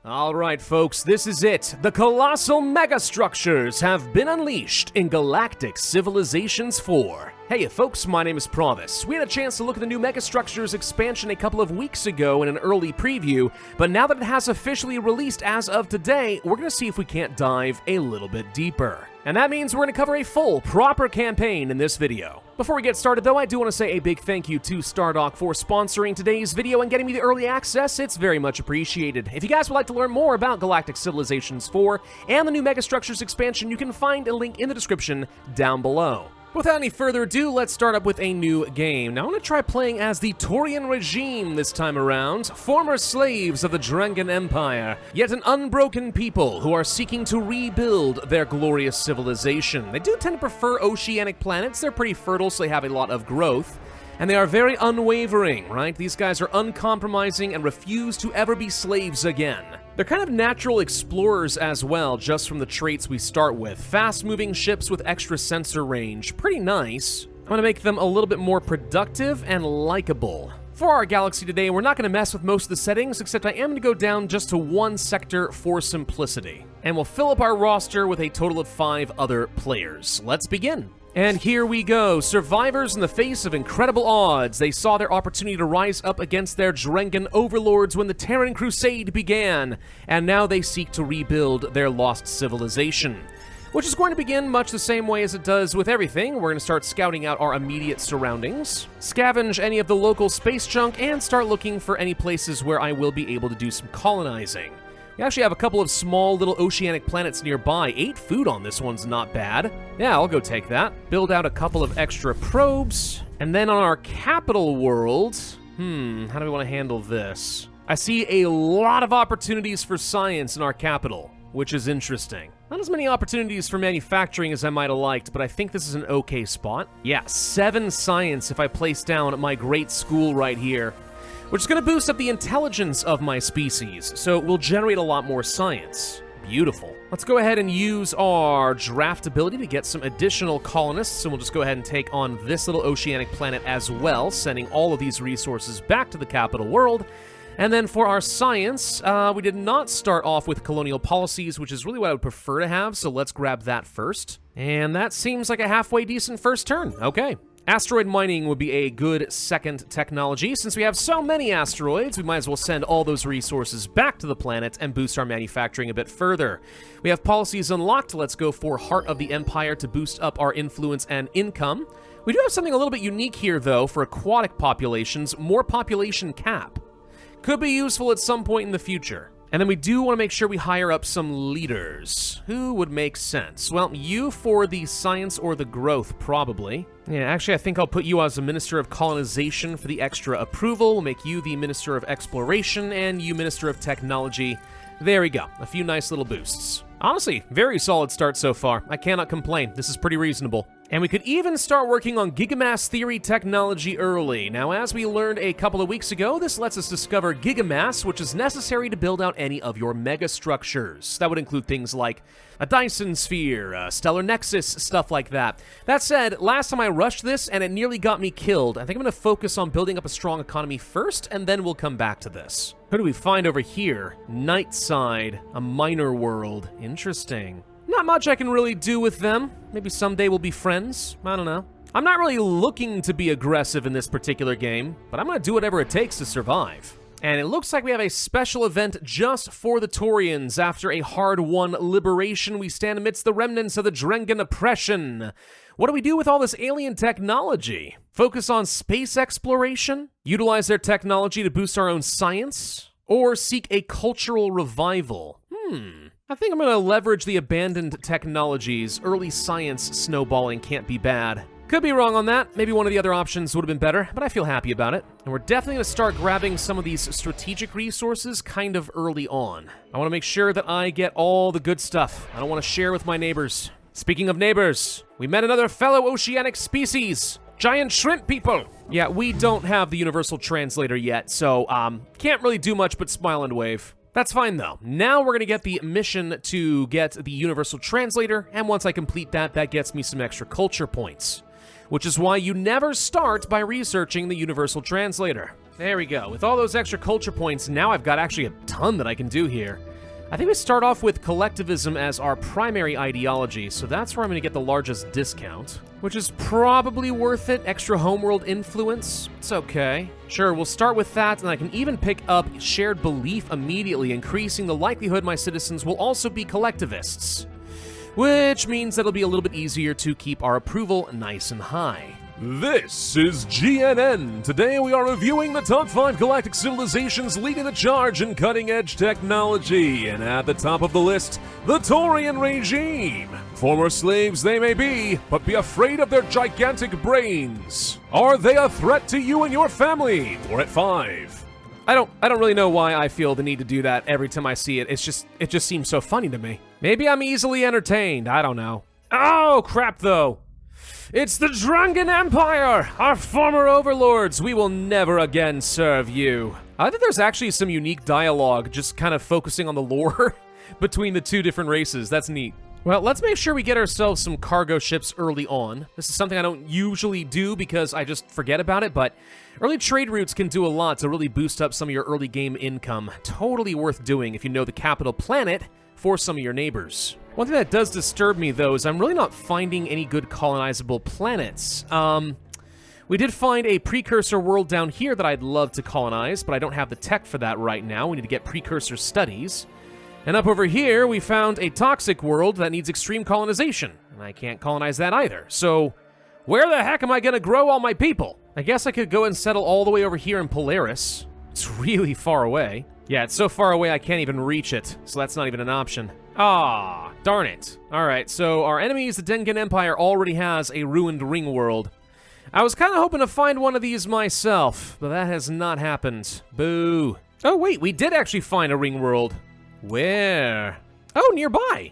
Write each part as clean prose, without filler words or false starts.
Alright folks, this is it. The colossal megastructures have been unleashed in Galactic Civilizations 4. Hey folks, my name is Pravus. We had a chance to look at the new Megastructures expansion a couple of weeks ago in an early preview, but now that it has officially released as of today, we're going to see if we can't dive a little bit deeper. And that means we're going to cover a full, proper campaign in this video. Before we get started though, I do want to say a big thank you to Stardock for sponsoring today's video and getting me the early access. It's very much appreciated. If you guys would like to learn more about Galactic Civilizations 4 and the new Megastructures expansion, you can find a link in the description down below. Without any further ado, let's start up with a new game. Now, I'm going to try playing as the Taurian regime this time around, former slaves of the Drengan Empire, yet an unbroken people who are seeking to rebuild their glorious civilization. They do tend to prefer oceanic planets. They're pretty fertile, so they have a lot of growth. And they are very unwavering, right? These guys are uncompromising and refuse to ever be slaves again. They're kind of natural explorers as well, just from the traits we start with. Fast-moving ships with extra sensor range. Pretty nice. I'm going to make them a little bit more productive and likable. For our galaxy today, we're not going to mess with most of the settings, except I am going to go down just to one sector for simplicity. And we'll fill up our roster with a total of 5 other players. Let's begin. And here we go. Survivors in the face of incredible odds. They saw their opportunity to rise up against their Drengan overlords when the Terran Crusade began, and now they seek to rebuild their lost civilization. Which is going to begin much the same way as it does with everything. We're going to start scouting out our immediate surroundings, scavenge any of the local space junk, and start looking for any places where I will be able to do some colonizing. We actually have a couple of small little oceanic planets nearby. 8 food on this one's not bad. Yeah, I'll go take that. Build out a couple of extra probes. And then on our capital world, how do we want to handle this? I see a lot of opportunities for science in our capital, which is interesting. Not as many opportunities for manufacturing as I might have liked, but I think this is an okay spot. Yeah, 7 science if I place down my great school right here, which is going to boost up the intelligence of my species, so it will generate a lot more science. Beautiful. Let's go ahead and use our draft ability to get some additional colonists, and we'll just go ahead and take on this little oceanic planet as well, sending all of these resources back to the capital world. And then for our science, we did not start off with colonial policies, which is really what I would prefer to have, so let's grab that first. And that seems like a halfway decent first turn. Okay. Asteroid mining would be a good second technology. Since we have so many asteroids, we might as well send all those resources back to the planet and boost our manufacturing a bit further. We have policies unlocked. Let's go for Heart of the Empire to boost up our influence and income. We do have something a little bit unique here, though, for aquatic populations. More population cap. Could be useful at some point in the future. And then we do want to make sure we hire up some leaders. Who would make sense? Well, you for the science or the growth, probably. Yeah, actually, I think I'll put you as a Minister of Colonization for the extra approval. We'll make you the Minister of Exploration, and you Minister of Technology. There we go. A few nice little boosts. Honestly, very solid start so far. I cannot complain. This is pretty reasonable. And we could even start working on Gigamass theory technology early. Now, as we learned a couple of weeks ago, this lets us discover Gigamass, which is necessary to build out any of your megastructures. That would include things like a Dyson sphere, a stellar nexus, stuff like that. That said, last time I rushed this and it nearly got me killed. I think I'm going to focus on building up a strong economy first, and then we'll come back to this. Who do we find over here? Nightside, a minor world. Interesting. Not much I can really do with them. Maybe someday we'll be friends. I don't know. I'm not really looking to be aggressive in this particular game, but I'm going to do whatever it takes to survive. And it looks like we have a special event just for the Taurians. After a hard-won liberation, we stand amidst the remnants of the Drengan oppression. What do we do with all this alien technology? Focus on space exploration? Utilize their technology to boost our own science? Or seek a cultural revival? I think I'm going to leverage the abandoned technologies. Early science snowballing can't be bad. Could be wrong on that. Maybe one of the other options would have been better, but I feel happy about it. And we're definitely going to start grabbing some of these strategic resources kind of early on. I want to make sure that I get all the good stuff. I don't want to share with my neighbors. Speaking of neighbors, we met another fellow oceanic species. Giant shrimp people. Yeah, we don't have the universal translator yet, so can't really do much but smile and wave. That's fine, though. Now we're going to get the mission to get the universal translator, and once I complete that, that gets me some extra culture points. Which is why you never start by researching the universal translator. There we go. With all those extra culture points, now I've got actually a ton that I can do here. I think we start off with collectivism as our primary ideology, so that's where I'm going to get the largest discount, which is probably worth it. Extra homeworld influence, it's okay. Sure, we'll start with that, and I can even pick up shared belief immediately, increasing the likelihood my citizens will also be collectivists, which means that it'll be a little bit easier to keep our approval nice and high. This is GNN. Today we are reviewing the top 5 galactic civilizations leading the charge in cutting-edge technology. And at the top of the list, the Taurian regime. Former slaves they may be, but be afraid of their gigantic brains. Are they a threat to you and your family? We're at 5. I don't really know why I feel the need to do that every time I see it. It just seems so funny to me. Maybe I'm easily entertained, I don't know. Oh, crap though. It's the Drunken Empire! Our former overlords! We will never again serve you. I think there's actually some unique dialogue just kind of focusing on the lore between the two different races. That's neat. Well, let's make sure we get ourselves some cargo ships early on. This is something I don't usually do because I just forget about it, but early trade routes can do a lot to really boost up some of your early game income. Totally worth doing if you know the capital planet for some of your neighbors. One thing that does disturb me, though, is I'm really not finding any good colonizable planets. We did find a precursor world down here that I'd love to colonize, but I don't have the tech for that right now. We need to get precursor studies. And up over here, we found a toxic world that needs extreme colonization, and I can't colonize that either. So, where the heck am I going to grow all my people? I guess I could go and settle all the way over here in Polaris. It's really far away. Yeah, it's so far away I can't even reach it, so that's not even an option. Ah, darn it. Alright, so our enemies, the Dengen Empire, already has a ruined ring world. I was kind of hoping to find one of these myself, but that has not happened. Boo. Oh wait, we did actually find a ring world. Where? Oh, nearby.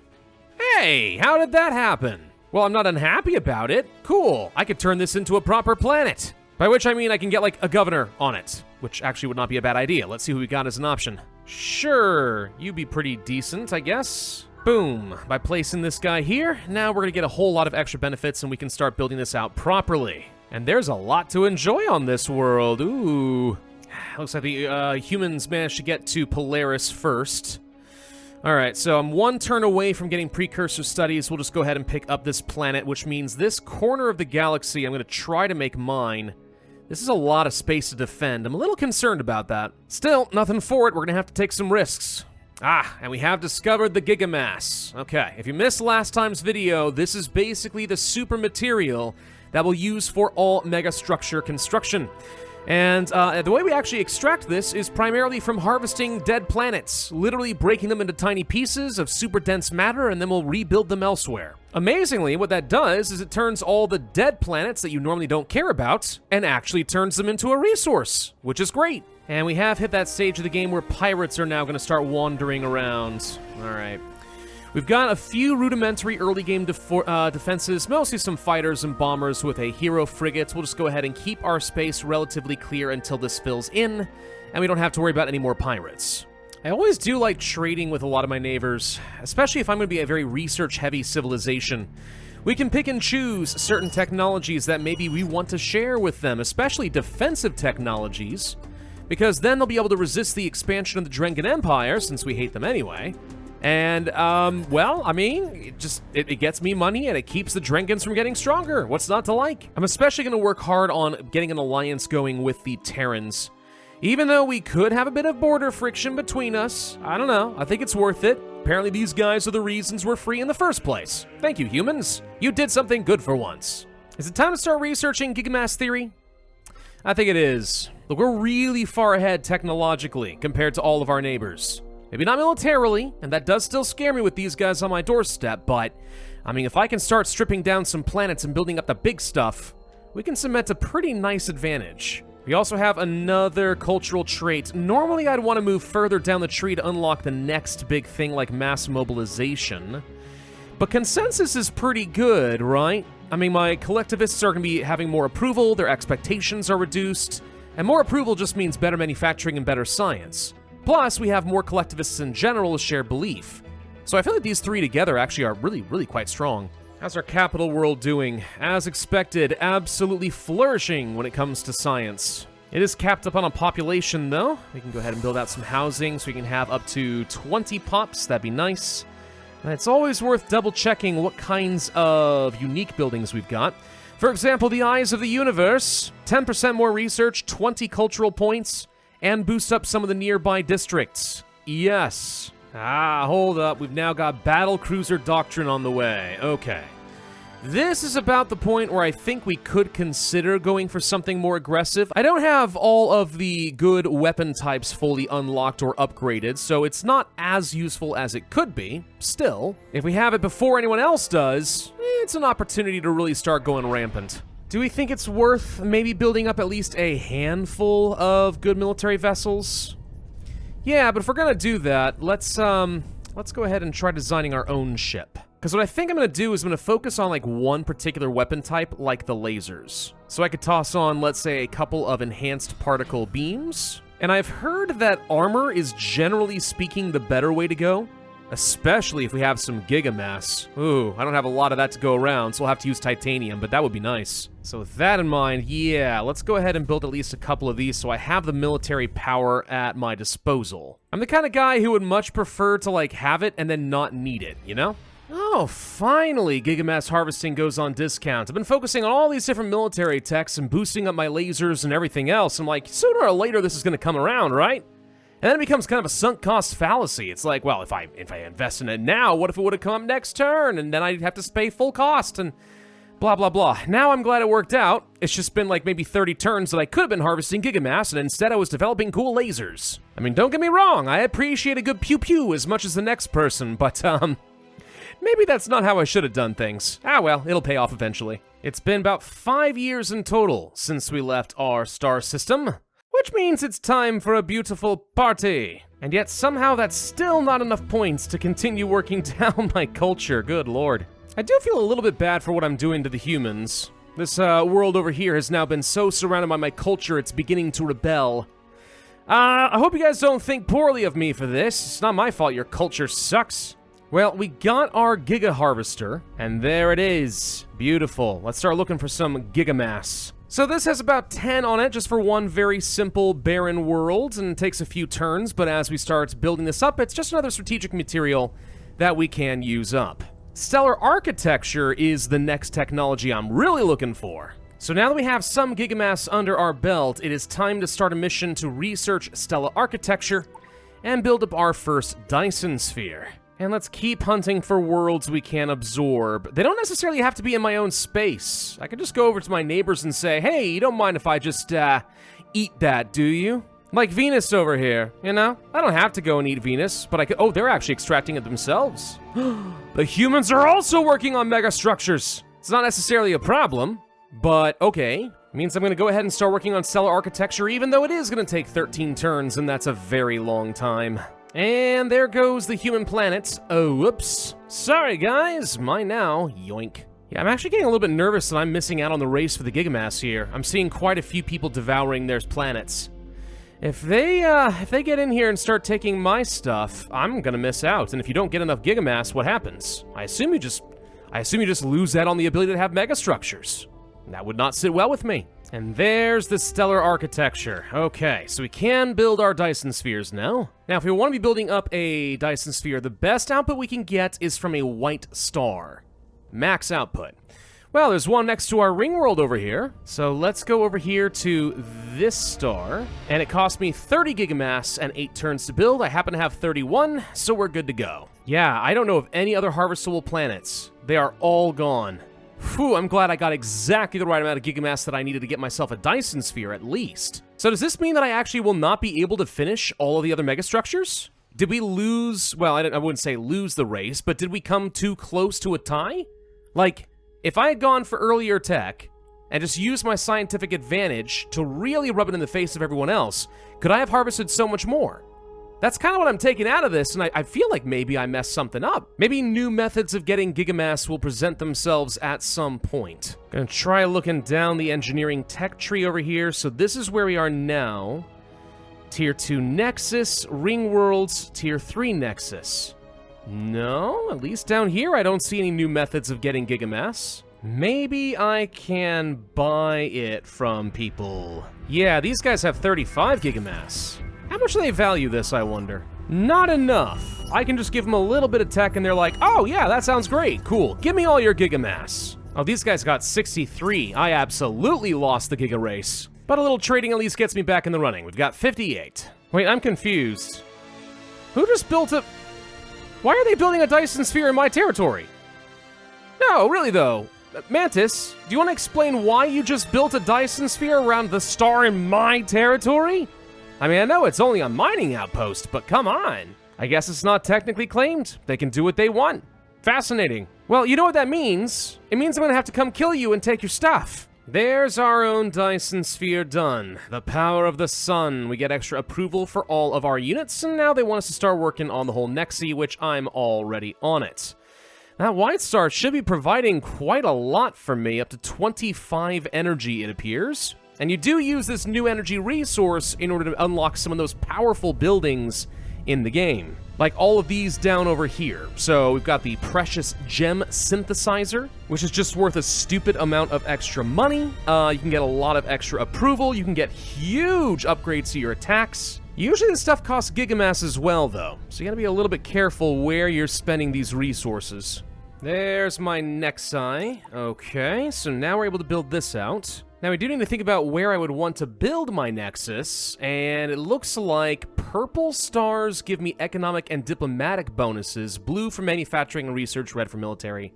Hey, how did that happen? Well, I'm not unhappy about it. Cool, I could turn this into a proper planet. By which I mean I can get, like, a governor on it, which actually would not be a bad idea. Let's see who we got as an option. Sure, you'd be pretty decent, I guess. Boom. By placing this guy here, now we're gonna get a whole lot of extra benefits and we can start building this out properly. And there's a lot to enjoy on this world. Ooh. Looks like the humans managed to get to Polaris first. Alright, so I'm one turn away from getting precursor studies. We'll just go ahead and pick up this planet, which means this corner of the galaxy I'm gonna try to make mine. This is a lot of space to defend. I'm a little concerned about that. Still, nothing for it. We're gonna have to take some risks. Ah, and we have discovered the Gigamass. Okay, if you missed last time's video, this is basically the super material that we'll use for all megastructure construction. And the way we actually extract this is primarily from harvesting dead planets, literally breaking them into tiny pieces of super dense matter, and then we'll rebuild them elsewhere. Amazingly, what that does is it turns all the dead planets that you normally don't care about and actually turns them into a resource, which is great. And we have hit that stage of the game where pirates are now going to start wandering around. All right. We've got a few rudimentary early game defenses, mostly some fighters and bombers with a hero frigate. We'll just go ahead and keep our space relatively clear until this fills in, and we don't have to worry about any more pirates. I always do like trading with a lot of my neighbors, especially if I'm going to be a very research-heavy civilization. We can pick and choose certain technologies that maybe we want to share with them, especially defensive technologies, because then they'll be able to resist the expansion of the Drengen Empire, since we hate them anyway. And, well, I mean, it gets me money and it keeps the Drengens from getting stronger. What's not to like? I'm especially going to work hard on getting an alliance going with the Terrans. Even though we could have a bit of border friction between us, I don't know, I think it's worth it. Apparently these guys are the reasons we're free in the first place. Thank you, humans. You did something good for once. Is it time to start researching Gigamass theory? I think it is. Look, we're really far ahead technologically compared to all of our neighbors. Maybe not militarily, and that does still scare me with these guys on my doorstep, but, I mean, if I can start stripping down some planets and building up the big stuff, we can cement a pretty nice advantage. We also have another cultural trait. Normally, I'd want to move further down the tree to unlock the next big thing like mass mobilization, but consensus is pretty good, right? I mean, my collectivists are going to be having more approval, their expectations are reduced, and more approval just means better manufacturing and better science. Plus, we have more collectivists in general to share belief. So I feel like these three together actually are really quite strong. How's our capital world doing? As expected, absolutely flourishing when it comes to science. It is capped up on a population, though. We can go ahead and build out some housing so we can have up to 20 pops. That'd be nice. And it's always worth double-checking what kinds of unique buildings we've got. For example, the Eyes of the Universe. 10% more research, 20 cultural points, and boost up some of the nearby districts. Yes. Hold up. We've now got Battlecruiser Doctrine on the way. Okay. This is about the point where I think we could consider going for something more aggressive. I don't have all of the good weapon types fully unlocked or upgraded, so it's not as useful as it could be. Still, if we have it before anyone else does, it's an opportunity to really start going rampant. Do we think it's worth maybe building up at least a handful of good military vessels? Yeah, but if we're gonna do that, let's go ahead and try designing our own ship. Because what I think I'm going to do is I'm going to focus on, like, one particular weapon type, like the lasers. So I could toss on, let's say, a couple of enhanced particle beams. And I've heard that armor is, generally speaking, the better way to go. Especially if we have some Gigamass. Ooh, I don't have a lot of that to go around, so I'll have to use titanium, but that would be nice. So with that in mind, yeah, let's go ahead and build at least a couple of these so I have the military power at my disposal. I'm the kind of guy who would much prefer to, like, have it and then not need it, you know? Oh, finally, Gigamass harvesting goes on discount. I've been focusing on all these different military techs and boosting up my lasers and everything else. I'm like, sooner or later this is going to come around, right? And then it becomes kind of a sunk cost fallacy. It's like, well, if I invest in it now, what if it would have come up next turn? And then I'd have to pay full cost and blah, blah, blah. Now I'm glad it worked out. It's just been like maybe 30 turns that I could have been harvesting Gigamass, and instead I was developing cool lasers. I mean, don't get me wrong. I appreciate a good pew-pew as much as the next person, but, maybe that's not how I should have done things. Ah, well, it'll pay off eventually. It's been about 5 years in total since we left our star system, which means it's time for a beautiful party. And yet somehow that's still not enough points to continue working down my culture, good lord. I do feel a little bit bad for what I'm doing to the humans. This world over here has now been so surrounded by my culture it's beginning to rebel. I hope you guys don't think poorly of me for this. It's not my fault your culture sucks. Well, we got our Giga Harvester, and there it is. Beautiful. Let's start looking for some Gigamass. So this has about 10 on it, just for one very simple, barren world, and it takes a few turns, but as we start building this up, it's just another strategic material that we can use up. Stellar Architecture is the next technology I'm really looking for. So now that we have some Gigamass under our belt, it is time to start a mission to research Stellar Architecture and build up our first Dyson Sphere. And let's keep hunting for worlds we can absorb. They don't necessarily have to be in my own space. I can just go over to my neighbors and say, hey, you don't mind if I just, eat that, do you? Like Venus over here, you know? I don't have to go and eat Venus, but I could— oh, they're actually extracting it themselves. The humans are also working on megastructures. It's not necessarily a problem, but okay. It means I'm gonna go ahead and start working on stellar architecture, even though it is gonna take 13 turns, and that's a very long time. And there goes the human planet. Oh, whoops. Sorry, guys. Mine now. Yoink. Yeah, I'm actually getting a little bit nervous that I'm missing out on the race for the Gigamass here. I'm seeing quite a few people devouring their planets. If they get in here and start taking my stuff, I'm gonna miss out. And if you don't get enough Gigamass, what happens? I assume you just lose out on the ability to have megastructures. That would not sit well with me. And there's the stellar architecture. Okay, so we can build our Dyson spheres now. Now, if we want to be building up a Dyson sphere, the best output we can get is from a white star. Max output. Well, there's one next to our ring world over here. So let's go over here to this star. And it cost me 30 Gigamass and 8 turns to build. I happen to have 31, so we're good to go. Yeah, I don't know of any other harvestable planets. They are all gone. Phew, I'm glad I got exactly the right amount of Gigamass that I needed to get myself a Dyson sphere, at least. So does this mean that I actually will not be able to finish all of the other megastructures? Did we lose— well, I wouldn't say lose the race, but did we come too close to a tie? Like, if I had gone for earlier tech, and just used my scientific advantage to really rub it in the face of everyone else, could I have harvested so much more? That's kind of what I'm taking out of this, and I feel like maybe I messed something up. Maybe new methods of getting Gigamass will present themselves at some point. Gonna try looking down the engineering tech tree over here. So this is where we are now. Tier 2 Nexus, Ring Worlds, Tier 3 Nexus. No, at least down here I don't see any new methods of getting Gigamass. Maybe I can buy it from people. Yeah, these guys have 35 Gigamass. How much do they value this, I wonder? Not enough. I can just give them a little bit of tech and they're like, oh yeah, that sounds great, cool. Give me all your Gigamass. Oh, these guys got 63. I absolutely lost the Giga race. But a little trading at least gets me back in the running. We've got 58. Wait, I'm confused. Who just built a... Why are they building a Dyson sphere in my territory? No, really though. Mantis, do you want to explain why you just built a Dyson sphere around the star in my territory? I mean, I know it's only a mining outpost, but come on. I guess it's not technically claimed. They can do what they want. Fascinating. Well, you know what that means? It means I'm gonna have to come kill you and take your stuff. There's our own Dyson sphere done. The power of the sun. We get extra approval for all of our units, and now they want us to start working on the whole Nexi, which I'm already on it. That White Star should be providing quite a lot for me, up to 25 energy, it appears. And you do use this new energy resource in order to unlock some of those powerful buildings in the game. Like all of these down over here. So we've got the Precious Gem Synthesizer, which is just worth a stupid amount of extra money. You can get a lot of extra approval. You can get huge upgrades to your attacks. Usually this stuff costs Gigamass as well, though. So you gotta be a little bit careful where you're spending these resources. There's my Nexi. Okay, so now we're able to build this out. Now, we do need to think about where I would want to build my Nexus, and it looks like purple stars give me economic and diplomatic bonuses, blue for manufacturing and research, red for military,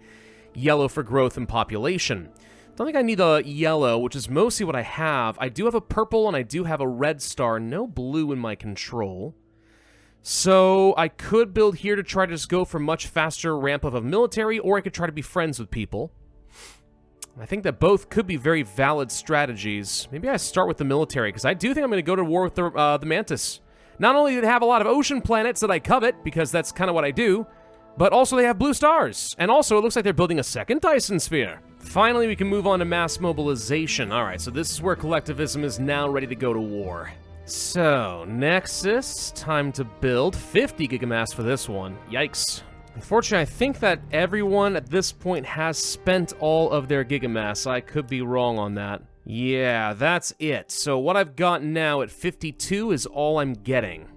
yellow for growth and population. Don't think I need a yellow, which is mostly what I have. I do have a purple and I do have a red star, no blue in my control. So I could build here to try to just go for much faster ramp up of military, or I could try to be friends with people. I think that both could be very valid strategies. Maybe I start with the military, because I do think I'm going to go to war with the Mantis. Not only do they have a lot of ocean planets that I covet, because that's kind of what I do, but also they have blue stars. And also, it looks like they're building a second Dyson sphere. Finally, we can move on to mass mobilization. All right, so this is where collectivism is now ready to go to war. So, Nexus, time to build. 50 Gigamass for this one. Yikes. Unfortunately, I think that everyone at this point has spent all of their Gigamass. I could be wrong on that. Yeah, that's it. So what I've got now at 52 is all I'm getting.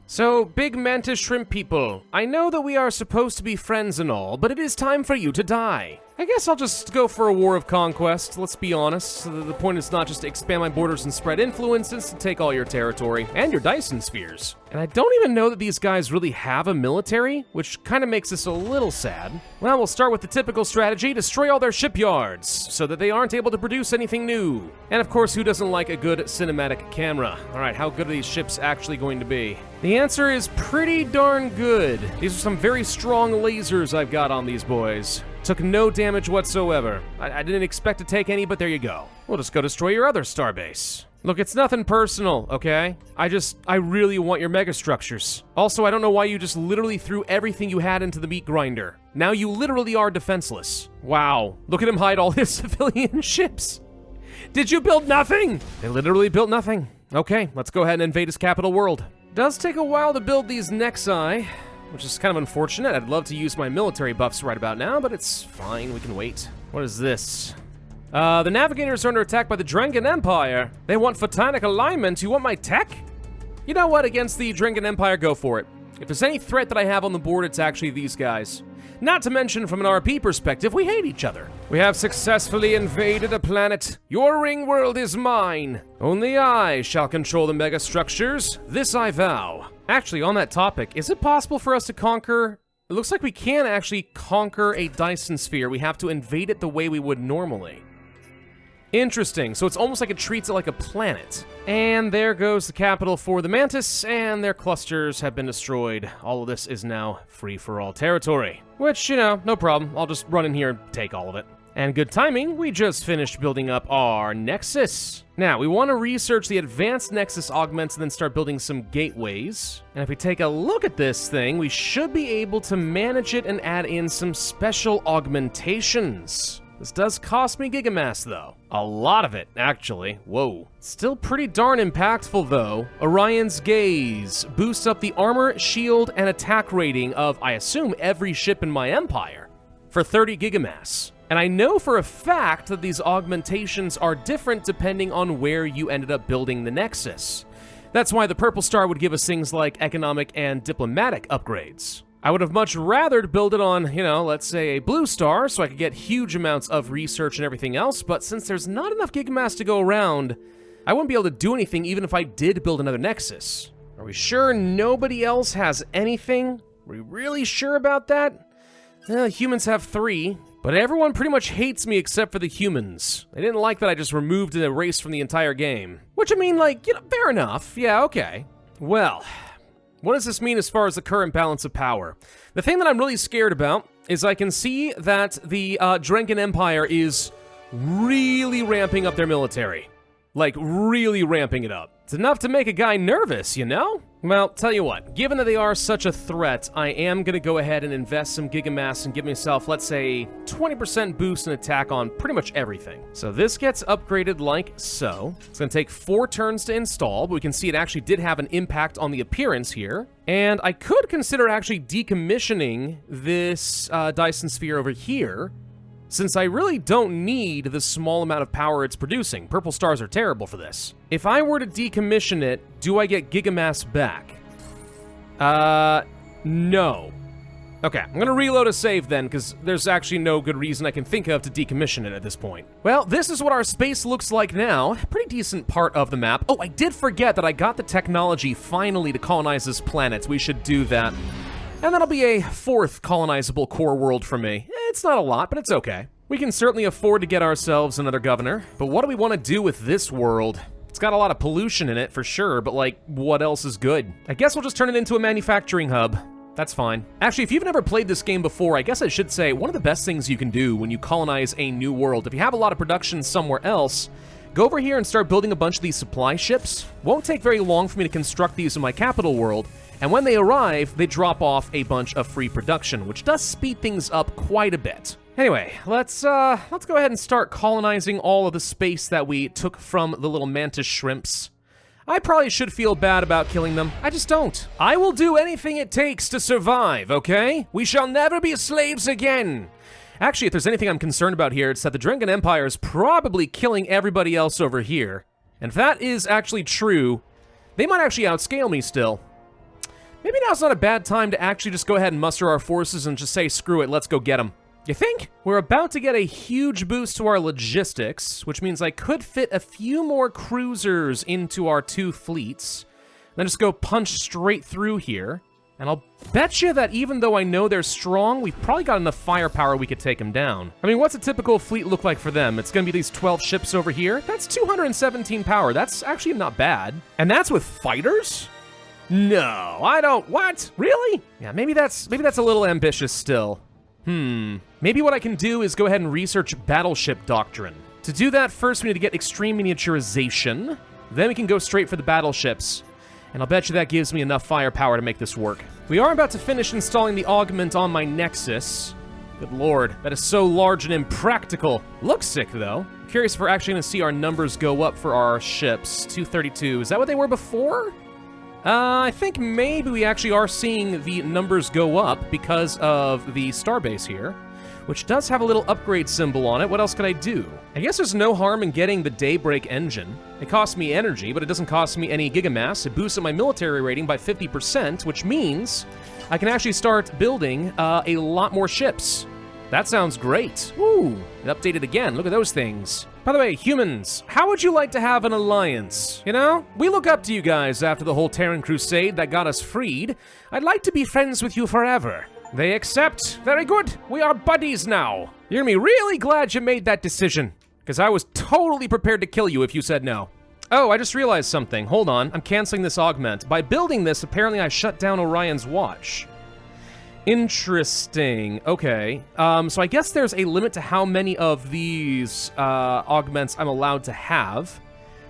So, Big Mantis Shrimp people, I know that we are supposed to be friends and all, but it is time for you to die. I guess I'll just go for a war of conquest, let's be honest. The point is not just to expand my borders and spread influence, it's to take all your territory, and your Dyson spheres. And I don't even know that these guys really have a military, which kind of makes this a little sad. Well, we'll start with the typical strategy, destroy all their shipyards, so that they aren't able to produce anything new. And of course, who doesn't like a good cinematic camera? Alright, how good are these ships actually going to be? The answer is pretty darn good. These are some very strong lasers I've got on these boys. Took no damage whatsoever. I didn't expect to take any, but there you go. We'll just go destroy your other starbase. Look, it's nothing personal, okay? I really want your megastructures. Also, I don't know why you just literally threw everything you had into the meat grinder. Now you literally are defenseless. Wow, look at him hide all his civilian ships. Did you build nothing? They literally built nothing. Okay, let's go ahead and invade his capital world. Does take a while to build these Nexi, which is kind of unfortunate. I'd love to use my military buffs right about now, but it's fine, we can wait. What is this? The navigators are under attack by the Drengan Empire. They want photonic alignment. You want my tech? You know what, against the Drengan Empire, go for it. If there's any threat that I have on the board, it's actually these guys. Not to mention, from an RP perspective, we hate each other. We have successfully invaded a planet. Your ring world is mine. Only I shall control the megastructures. This I vow. Actually, on that topic, is it possible for us to conquer... It looks like we can actually conquer a Dyson sphere. We have to invade it the way we would normally. Interesting. So it's almost like it treats it like a planet. And there goes the capital for the Mantis, and their clusters have been destroyed. All of this is now free-for-all territory. Which, you know, no problem. I'll just run in here and take all of it. And good timing, we just finished building up our Nexus. Now, we want to research the advanced Nexus augments and then start building some gateways. And if we take a look at this thing, we should be able to manage it and add in some special augmentations. This does cost me Gigamass, though. A lot of it, actually. Whoa. Still pretty darn impactful, though. Orion's Gaze boosts up the armor, shield, and attack rating of, I assume, every ship in my empire for 30 Gigamass. And I know for a fact that these augmentations are different depending on where you ended up building the nexus. That's why the purple star would give us things like economic and diplomatic upgrades. I would have much rather build it on, you know, let's say a blue star so I could get huge amounts of research and everything else, but since there's not enough Gigamass to go around, I wouldn't be able to do anything even if I did build another nexus. Are we sure nobody else has anything? Are we really sure about that? Humans have 3, but everyone pretty much hates me except for the humans. They didn't like that I just removed the race from the entire game. Which, I mean, like, you know, fair enough. Yeah, okay. Well, what does this mean as far as the current balance of power? The thing that I'm really scared about is I can see that the Drenkin Empire is really ramping up their military. Like, really ramping it up. It's enough to make a guy nervous, you know? Well, tell you what, given that they are such a threat, I am gonna go ahead and invest some Gigamass and give myself, let's say, 20% boost in attack on pretty much everything. So this gets upgraded like so. It's gonna take 4 turns to install, but we can see it actually did have an impact on the appearance here. And I could consider actually decommissioning this Dyson Sphere over here, since I really don't need the small amount of power it's producing. Purple stars are terrible for this. If I were to decommission it, do I get Gigamass back? No. Okay, I'm gonna reload a save then, because there's actually no good reason I can think of to decommission it at this point. Well, this is what our space looks like now. Pretty decent part of the map. Oh, I did forget that I got the technology finally to colonize this planet. We should do that. And that'll be a 4th colonizable core world for me. It's not a lot, but it's okay. We can certainly afford to get ourselves another governor. But what do we want to do with this world? It's got a lot of pollution in it, for sure, but like, what else is good? I guess we'll just turn it into a manufacturing hub. That's fine. Actually, if you've never played this game before, I guess I should say, one of the best things you can do when you colonize a new world, if you have a lot of production somewhere else, go over here and start building a bunch of these supply ships. Won't take very long for me to construct these in my capital world, and when they arrive, they drop off a bunch of free production, which does speed things up quite a bit. Anyway, let's go ahead and start colonizing all of the space that we took from the little mantis shrimps. I probably should feel bad about killing them. I just don't. I will do anything it takes to survive, okay? We shall never be slaves again. Actually, if there's anything I'm concerned about here, it's that the Drenkin Empire is probably killing everybody else over here. And if that is actually true, they might actually outscale me still. Maybe now's not a bad time to actually just go ahead and muster our forces and just say, screw it, let's go get them. You think? We're about to get a huge boost to our logistics, which means I could fit a few more cruisers into our 2 fleets, then just go punch straight through here. And I'll bet you that even though I know they're strong, we've probably got enough firepower we could take them down. I mean, what's a typical fleet look like for them? It's gonna be these 12 ships over here. That's 217 power. That's actually not bad. And that's with fighters? No, I don't. What? Really? Yeah, maybe that's a little ambitious still. Maybe what I can do is go ahead and research Battleship doctrine. To do that, first we need to get extreme miniaturization. Then we can go straight for the battleships. And I'll bet you that gives me enough firepower to make this work. We are about to finish installing the augment on my nexus. Good lord, that is so large and impractical. Looks sick, though. I'm curious if we're actually going to see our numbers go up for our ships. 232. Is that what they were before? I think maybe we actually are seeing the numbers go up because of the starbase here, which does have a little upgrade symbol on it. What else could I do? I guess there's no harm in getting the Daybreak engine. It costs me energy, but it doesn't cost me any Gigamass. It boosts up my military rating by 50%, which means I can actually start building a lot more ships. That sounds great. Ooh, it updated again. Look at those things. By the way, humans, how would you like to have an alliance? You know, we look up to you guys after the whole Terran Crusade that got us freed. I'd like to be friends with you forever. They accept. Very good. We are buddies now. You're gonna be really glad you made that decision, because I was totally prepared to kill you if you said no. Oh, I just realized something. Hold on. I'm canceling this augment. By building this, apparently I shut down Orion's watch. Interesting. Okay. So I guess there's a limit to how many of these augments I'm allowed to have,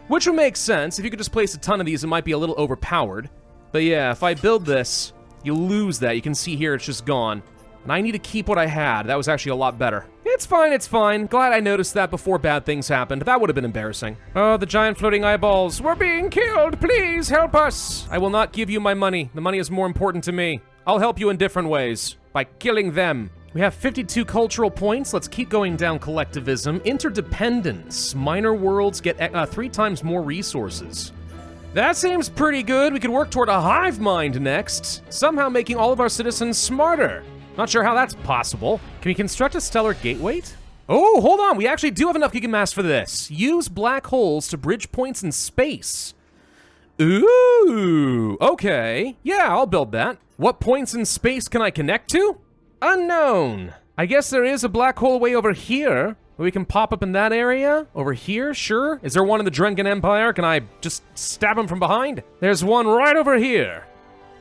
which would make sense. If you could just place a ton of these, it might be a little overpowered. But yeah, if I build this, you lose that. You can see here it's just gone. And I need to keep what I had. That was actually a lot better. It's fine, it's fine. Glad I noticed that before bad things happened. That would have been embarrassing. Oh, the giant floating eyeballs. We're being killed. Please help us. I will not give you my money. The money is more important to me. I'll help you in different ways. By killing them. We have 52 cultural points. Let's keep going down collectivism. Interdependence. Minor worlds get 3 times more resources. That seems pretty good. We could work toward a hive mind next, somehow making all of our citizens smarter. Not sure how that's possible. Can we construct a stellar gateway? Oh, hold on. We actually do have enough Gigamass for this. Use black holes to bridge points in space. Ooh, okay. Yeah, I'll build that. What points in space can I connect to? Unknown. I guess there is a black hole way over here. We can pop up in that area. Over here, sure. Is there one in the Drunken Empire? Can I just stab him from behind? There's one right over here.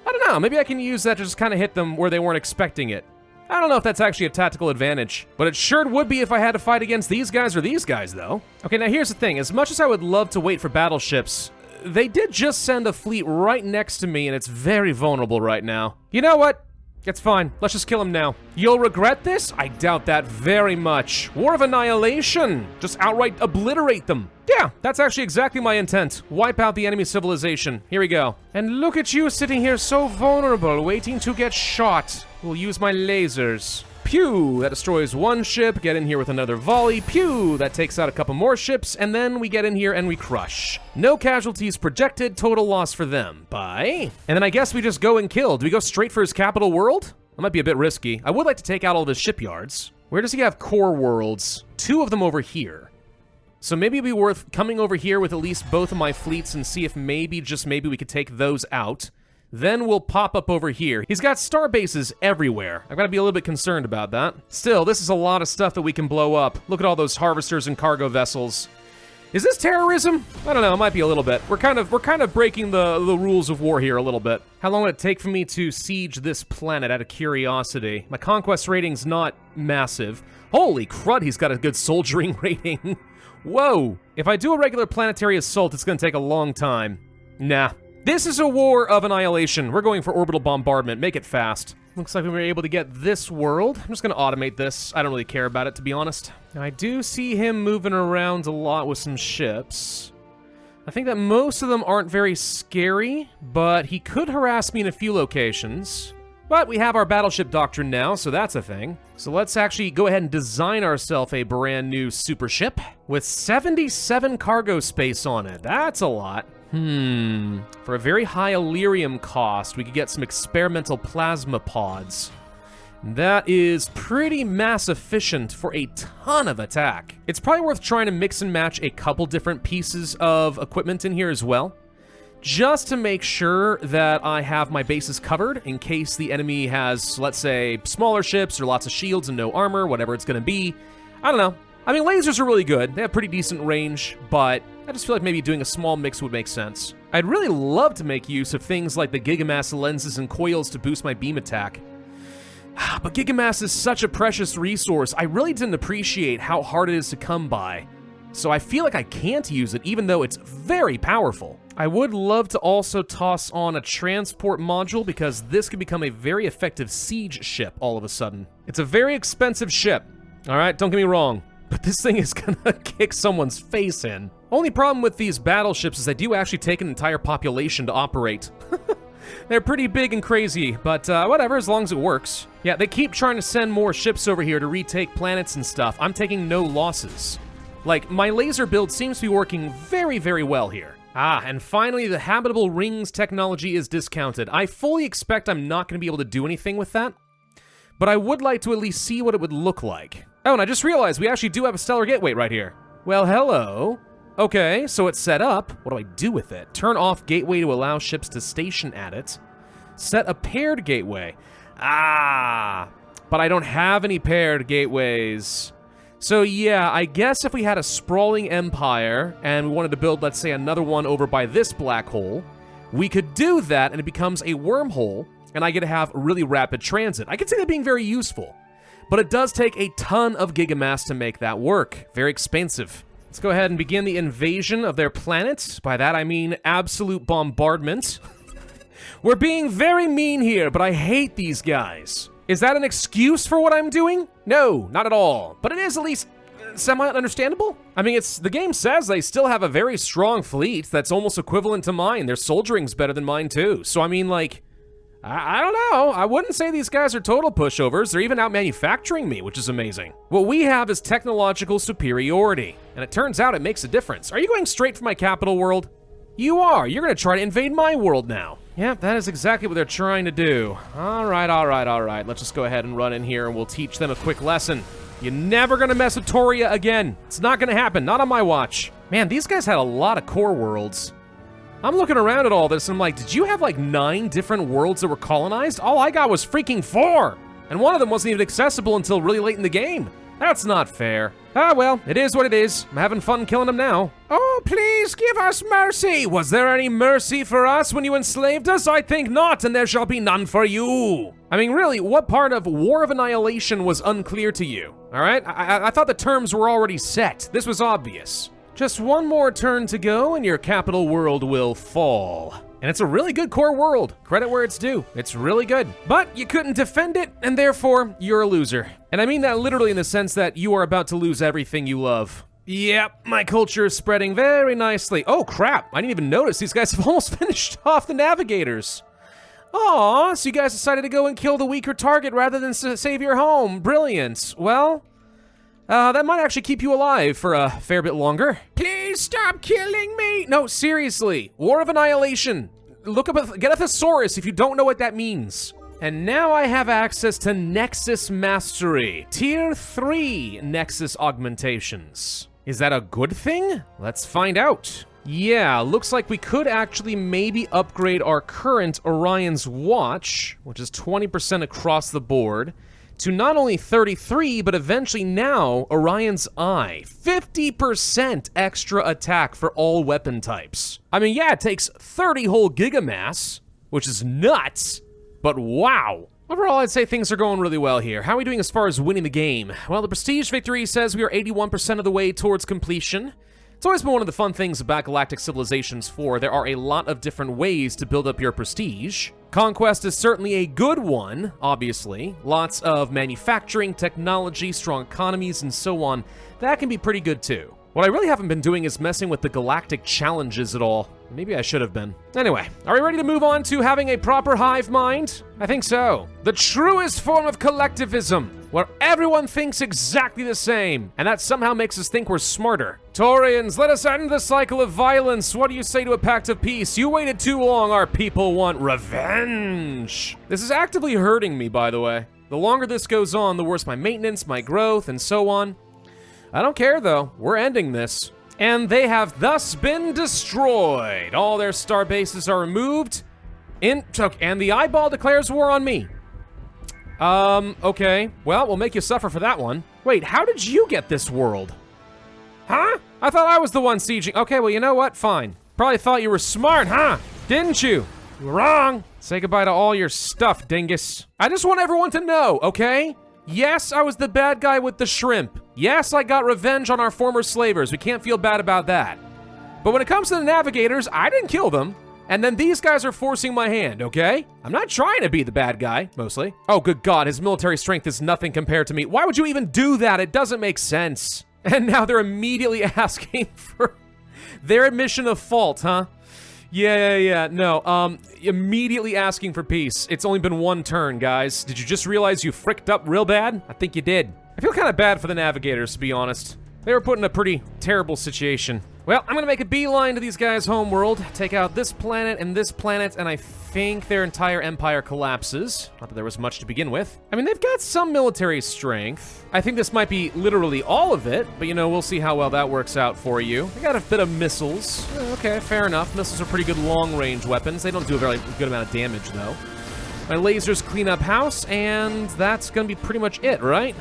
I don't know, maybe I can use that to just kind of hit them where they weren't expecting it. I don't know if that's actually a tactical advantage, but it sure would be if I had to fight against these guys or these guys, though. Okay, now here's the thing. As much as I would love to wait for battleships, they did just send a fleet right next to me, and it's very vulnerable right now. You know what? It's fine. Let's just kill him now. You'll regret this? I doubt that very much. War of annihilation. Just outright obliterate them. Yeah, that's actually exactly my intent. Wipe out the enemy civilization. Here we go. And look at you sitting here so vulnerable, waiting to get shot. We'll use my lasers. Pew! That destroys one ship. Get in here with another volley. Pew! That takes out a couple more ships. And then we get in here and we crush. No casualties projected. Total loss for them. Bye. And then I guess we just go and kill. Do we go straight for his capital world? That might be a bit risky. I would like to take out all of his shipyards. Where does he have core worlds? 2 of them over here. So maybe it'd be worth coming over here with at least both of my fleets and see if maybe, just maybe, we could take those out. Then we'll pop up over here. He's got star bases everywhere. I've got to be a little bit concerned about that. Still, this is a lot of stuff that we can blow up. Look at all those harvesters and cargo vessels. Is this terrorism? I don't know, it might be a little bit. We're kind of breaking the rules of war here a little bit. How long would it take for me to siege this planet out of curiosity? My conquest rating's not massive. Holy crud, he's got a good soldiering rating. Whoa. If I do a regular planetary assault, it's gonna take a long time. Nah. This is a war of annihilation. We're going for orbital bombardment. Make it fast. Looks like we were able to get this world. I'm just gonna automate this. I don't really care about it, to be honest. Now, I do see him moving around a lot with some ships. I think that most of them aren't very scary, but he could harass me in a few locations. But we have our Battleship doctrine now, so that's a thing. So let's actually go ahead and design ourselves a brand new super ship with 77 cargo space on it. That's a lot. For a very high Illyrium cost, we could get some experimental plasma pods. That is pretty mass efficient for a ton of attack. It's probably worth trying to mix and match a couple different pieces of equipment in here as well, just to make sure that I have my bases covered in case the enemy has, let's say, smaller ships or lots of shields and no armor, whatever it's gonna be. I don't know. I mean, lasers are really good. They have pretty decent range, but I just feel like maybe doing a small mix would make sense. I'd really love to make use of things like the Gigamass lenses and coils to boost my beam attack. But Gigamass is such a precious resource. I really didn't appreciate how hard it is to come by. So I feel like I can't use it, even though it's very powerful. I would love to also toss on a transport module, because this could become a very effective siege ship all of a sudden. It's a very expensive ship. All right, don't get me wrong. But this thing is gonna kick someone's face in. Only problem with these battleships is they do actually take an entire population to operate. They're pretty big and crazy, but whatever, as long as it works. Yeah, they keep trying to send more ships over here to retake planets and stuff. I'm taking no losses. Like, my laser build seems to be working very, very well here. Ah, and finally, the habitable rings technology is discounted. I fully expect I'm not gonna be able to do anything with that, but I would like to at least see what it would look like. Oh, and I just realized we actually do have a stellar gateway right here. Well, hello. Okay, so it's set up. What do I do with it? Turn off gateway to allow ships to station at it. Set a paired gateway. Ah, but I don't have any paired gateways. So yeah, I guess if we had a sprawling empire and we wanted to build, let's say, another one over by this black hole, we could do that and it becomes a wormhole and I get to have really rapid transit. I could see that being very useful. But it does take a ton of Gigamass to make that work. Very expensive. Let's go ahead and begin the invasion of their planet. By that I mean absolute bombardment. We're being very mean here, but I hate these guys. Is that an excuse for what I'm doing? No, not at all. But it is at least semi-understandable. I mean, the game says they still have a very strong fleet that's almost equivalent to mine. Their soldiering's better than mine too. So I mean, like, I don't know. I wouldn't say these guys are total pushovers. They're even out manufacturing me, which is amazing. What we have is technological superiority, and it turns out it makes a difference. Are you going straight for my capital world? You are. You're gonna try to invade my world now. Yep, that is exactly what they're trying to do. All right. Let's just go ahead and run in here and we'll teach them a quick lesson. You're never gonna mess with Toria again. It's not gonna happen, not on my watch. Man, these guys had a lot of core worlds. I'm looking around at all this and I'm like, did you have like 9 different worlds that were colonized? All I got was freaking 4. And one of them wasn't even accessible until really late in the game. That's not fair. Ah, well, it is what it is. I'm having fun killing them now. Oh, please give us mercy. Was there any mercy for us when you enslaved us? I think not, and there shall be none for you. I mean, really, what part of War of Annihilation was unclear to you? All right, I thought the terms were already set. This was obvious. Just one more turn to go and your capital world will fall. And it's a really good core world. Credit where it's due. It's really good. But you couldn't defend it, and therefore, you're a loser. And I mean that literally in the sense that you are about to lose everything you love. Yep, my culture is spreading very nicely. Oh, crap. I didn't even notice. These guys have almost finished off the navigators. Aw, so you guys decided to go and kill the weaker target rather than save your home. Brilliant. Well, that might actually keep you alive for a fair bit longer. Please stop killing me! No, seriously. War of Annihilation. Look up, get a thesaurus if you don't know what that means. And now I have access to Nexus Mastery. Tier 3 Nexus Augmentations. Is that a good thing? Let's find out. Yeah, looks like we could actually maybe upgrade our current Orion's Watch, which is 20% across the board, to not only 33, but eventually now Orion's Eye. 50% extra attack for all weapon types. I mean, yeah, it takes 30 whole Gigamass, which is nuts, but wow. Overall, I'd say things are going really well here. How are we doing as far as winning the game? Well, the Prestige victory says we are 81% of the way towards completion. It's always been one of the fun things about Galactic Civilizations 4. There are a lot of different ways to build up your prestige. Conquest is certainly a good one, obviously. Lots of manufacturing, technology, strong economies, and so on. That can be pretty good too. What I really haven't been doing is messing with the Galactic challenges at all. Maybe I should have been. Anyway, are we ready to move on to having a proper hive mind? I think so. The truest form of collectivism, where everyone thinks exactly the same, and that somehow makes us think we're smarter. Taurians, let us end the cycle of violence. What do you say to a pact of peace? You waited too long. Our people want revenge. This is actively hurting me, by the way. The longer this goes on, the worse my maintenance, my growth, and so on. I don't care, though. We're ending this. And they have thus been destroyed. All their star bases are removed. And the eyeball declares war on me. Okay. Well, we'll make you suffer for that one. Wait, how did you get this world? Huh? I thought I was the one sieging. Okay, well, you know what? Fine. Probably thought you were smart, huh? Didn't you? You were wrong. Say goodbye to all your stuff, dingus. I just want everyone to know, okay? Yes, I was the bad guy with the shrimp. Yes, I got revenge on our former slavers. We can't feel bad about that. But when it comes to the navigators, I didn't kill them. And then these guys are forcing my hand, okay? I'm not trying to be the bad guy, mostly. Oh, good God, his military strength is nothing compared to me. Why would you even do that? It doesn't make sense. And now they're immediately asking for their admission of fault, huh? Yeah, no, immediately asking for peace. It's only been one turn, guys. Did you just realize you fricked up real bad? I think you did. I feel kind of bad for the navigators, to be honest. They were put in a pretty terrible situation. Well, I'm gonna make a beeline to these guys' homeworld, take out this planet, and I think their entire empire collapses. Not that there was much to begin with. I mean, they've got some military strength. I think this might be literally all of it, but you know, we'll see how well that works out for you. They got a bit of missiles. Okay, fair enough. Missiles are pretty good long-range weapons. They don't do a very good amount of damage, though. My lasers clean up house, and that's gonna be pretty much it, right?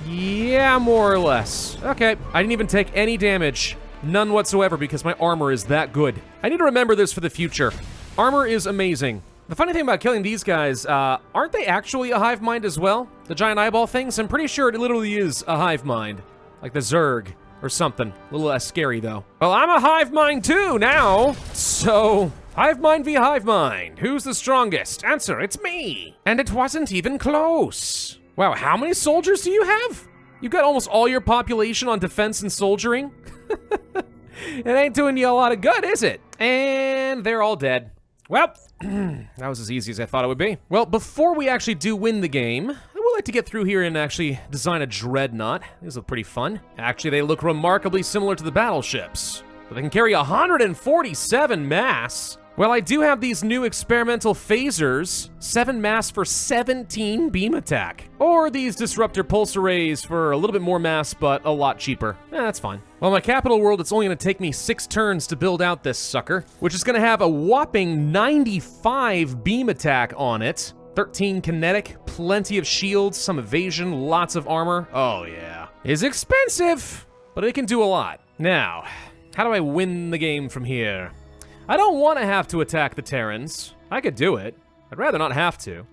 Yeah, more or less. Okay, I didn't even take any damage. None whatsoever because my armor is that good. I need to remember this for the future. Armor is amazing. The funny thing about killing these guys, aren't they actually a hive mind as well? The giant eyeball things? I'm pretty sure it literally is a hive mind. Like the Zerg or something. A little less scary though. Well, I'm a hive mind too now. So, hive mind v hive mind. Who's the strongest? Answer, it's me. And it wasn't even close. Wow, how many soldiers do you have? You've got almost all your population on defense and soldiering? It ain't doing you a lot of good, is it? And they're all dead. Well, that was as easy as I thought it would be. Well, before we actually do win the game, I would like to get through here and actually design a dreadnought. These look pretty fun. Actually, they look remarkably similar to the battleships. But they can carry 147 mass. Well, I do have these new experimental phasers, 7 mass for 17 beam attack. Or these disruptor pulse arrays for a little bit more mass, but a lot cheaper. That's fine. Well, my capital world, it's only gonna take me 6 turns to build out this sucker, which is gonna have a whopping 95 beam attack on it. 13 kinetic, plenty of shields, some evasion, lots of armor. Oh yeah. It's expensive, but it can do a lot. Now, how do I win the game from here? I don't want to have to attack the Terrans. I could do it. I'd rather not have to.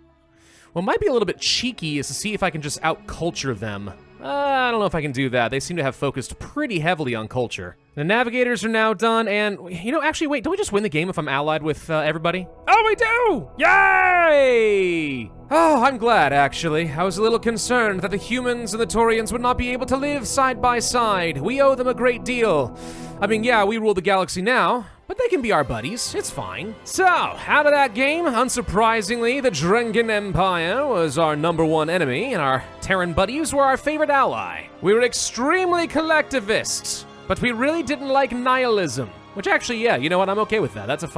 What might be a little bit cheeky is to see if I can just out-culture them. I don't know if I can do that. They seem to have focused pretty heavily on culture. The navigators are now done, and, you know, actually, wait, don't we just win the game if I'm allied with everybody? Oh, we do! Yay! Oh, I'm glad, actually. I was a little concerned that the humans and the Taurians would not be able to live side by side. We owe them a great deal. I mean, yeah, we rule the galaxy now, but they can be our buddies. It's fine. So, out of that game, unsurprisingly, the Drengen Empire was our #1 enemy, and our Terran buddies were our favorite ally. We were extremely collectivist, but we really didn't like nihilism. Which actually, yeah, you know what? I'm okay with that. That's a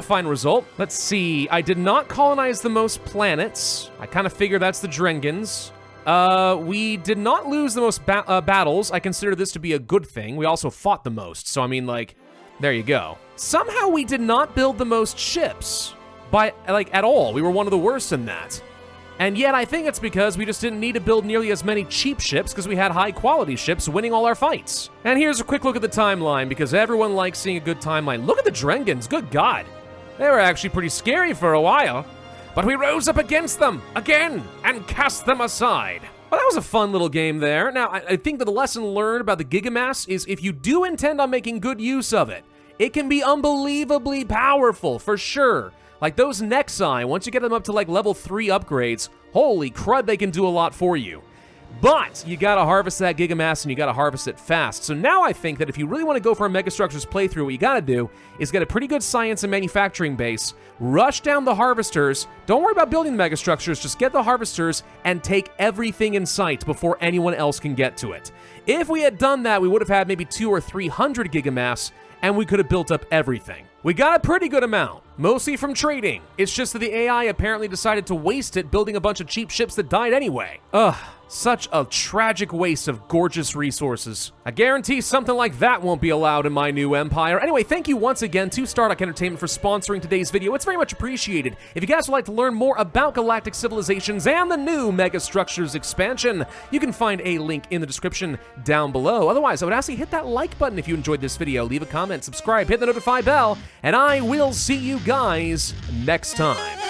fine result. Let's see. I did not colonize the most planets. I kind of figure that's the Drengens. We did not lose the most battles. I consider this to be a good thing. We also fought the most, so I mean, like, there you go. Somehow we did not build the most ships, at all. We were one of the worst in that. And yet I think it's because we just didn't need to build nearly as many cheap ships because we had high-quality ships winning all our fights. And here's a quick look at the timeline, because everyone likes seeing a good timeline. Look at the Drengens, good God. They were actually pretty scary for a while. But we rose up against them, again, and cast them aside. Well, that was a fun little game there. Now, I think that the lesson learned about the Gigamass is if you do intend on making good use of it, it can be unbelievably powerful, for sure. Like those Nexi, once you get them up to like level 3 upgrades, holy crud, they can do a lot for you. But you gotta harvest that Gigamass and you gotta harvest it fast. So now I think that if you really wanna go for a Megastructures playthrough, what you gotta do is get a pretty good science and manufacturing base, rush down the harvesters, don't worry about building the Megastructures, just get the harvesters and take everything in sight before anyone else can get to it. If we had done that, we would have had maybe 200 or 300 Gigamass, and we could have built up everything. We got a pretty good amount, mostly from trading. It's just that the AI apparently decided to waste it building a bunch of cheap ships that died anyway. Ugh, such a tragic waste of gorgeous resources. I guarantee something like that won't be allowed in my new empire. Anyway, thank you once again to Stardock Entertainment for sponsoring today's video. It's very much appreciated. If you guys would like to learn more about Galactic Civilizations and the new Megastructures expansion, you can find a link in the description down below. Otherwise, I would ask you hit that like button if you enjoyed this video, leave a comment, subscribe, hit the notify bell, and I will see you guys next time.